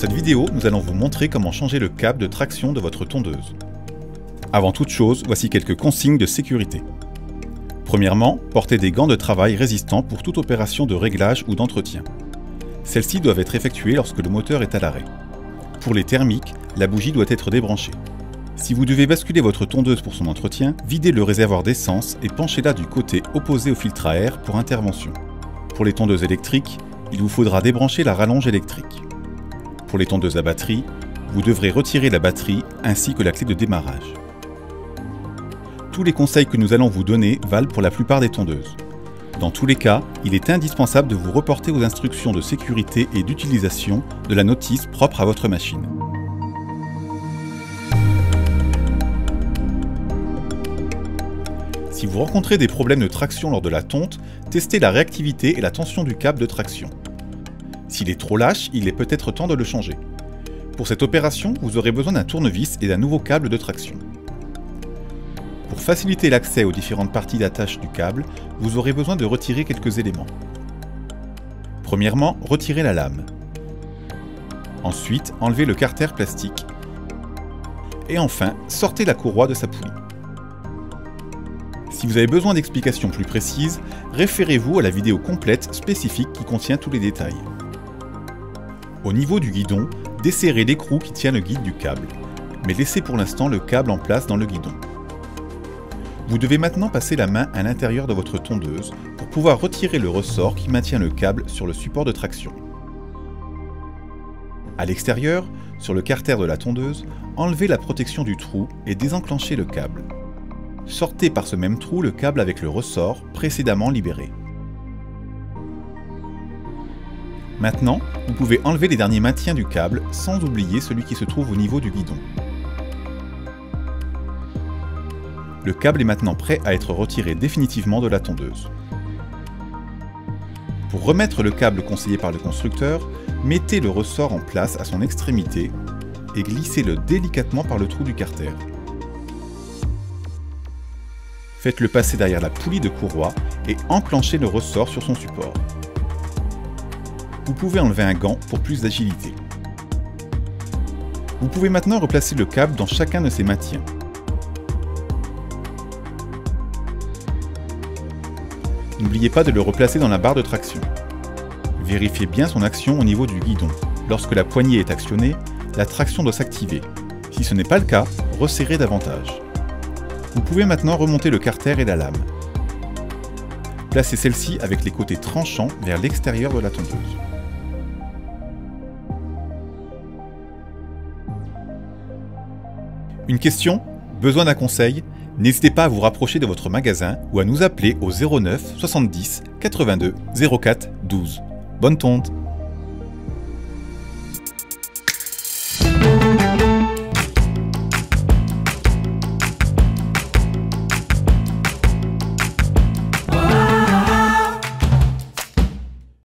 cette vidéo, nous allons vous montrer comment changer le câble de traction de votre tondeuse. Avant toute chose, voici quelques consignes de sécurité. Premièrement, portez des gants de travail résistants pour toute opération de réglage ou d'entretien. Celles-ci doivent être effectuées lorsque le moteur est à l'arrêt. Pour les thermiques, la bougie doit être débranchée. Si vous devez basculer votre tondeuse pour son entretien, videz le réservoir d'essence et penchez-la du côté opposé au filtre à air pour intervention. Pour les tondeuses électriques, il vous faudra débrancher la rallonge électrique. Pour les tondeuses à batterie, vous devrez retirer la batterie ainsi que la clé de démarrage. Tous les conseils que nous allons vous donner valent pour la plupart des tondeuses. Dans tous les cas, il est indispensable de vous reporter aux instructions de sécurité et d'utilisation de la notice propre à votre machine. Si vous rencontrez des problèmes de traction lors de la tonte, testez la réactivité et la tension du câble de traction. S'il est trop lâche, il est peut-être temps de le changer. Pour cette opération, vous aurez besoin d'un tournevis et d'un nouveau câble de traction. Pour faciliter l'accès aux différentes parties d'attache du câble, vous aurez besoin de retirer quelques éléments. Premièrement, retirez la lame. Ensuite, enlevez le carter plastique. Et enfin, sortez la courroie de sa poulie. Si vous avez besoin d'explications plus précises, référez-vous à la vidéo complète spécifique qui contient tous les détails. Au niveau du guidon, desserrez l'écrou qui tient le guide du câble, mais laissez pour l'instant le câble en place dans le guidon. Vous devez maintenant passer la main à l'intérieur de votre tondeuse pour pouvoir retirer le ressort qui maintient le câble sur le support de traction. À l'extérieur, sur le carter de la tondeuse, enlevez la protection du trou et désenclenchez le câble. Sortez par ce même trou le câble avec le ressort précédemment libéré. Maintenant, vous pouvez enlever les derniers maintiens du câble sans oublier celui qui se trouve au niveau du guidon. Le câble est maintenant prêt à être retiré définitivement de la tondeuse. Pour remettre le câble conseillé par le constructeur, mettez le ressort en place à son extrémité et glissez-le délicatement par le trou du carter. Faites-le passer derrière la poulie de courroie et enclenchez le ressort sur son support. Vous pouvez enlever un gant pour plus d'agilité. Vous pouvez maintenant replacer le câble dans chacun de ses maintiens. N'oubliez pas de le replacer dans la barre de traction. Vérifiez bien son action au niveau du guidon. Lorsque la poignée est actionnée, la traction doit s'activer. Si ce n'est pas le cas, resserrez davantage. Vous pouvez maintenant remonter le carter et la lame. Placez celle-ci avec les côtés tranchants vers l'extérieur de la tondeuse. Une question? Besoin d'un conseil? N'hésitez pas à vous rapprocher de votre magasin ou à nous appeler au 09 70 82 04 12. Bonne tonte!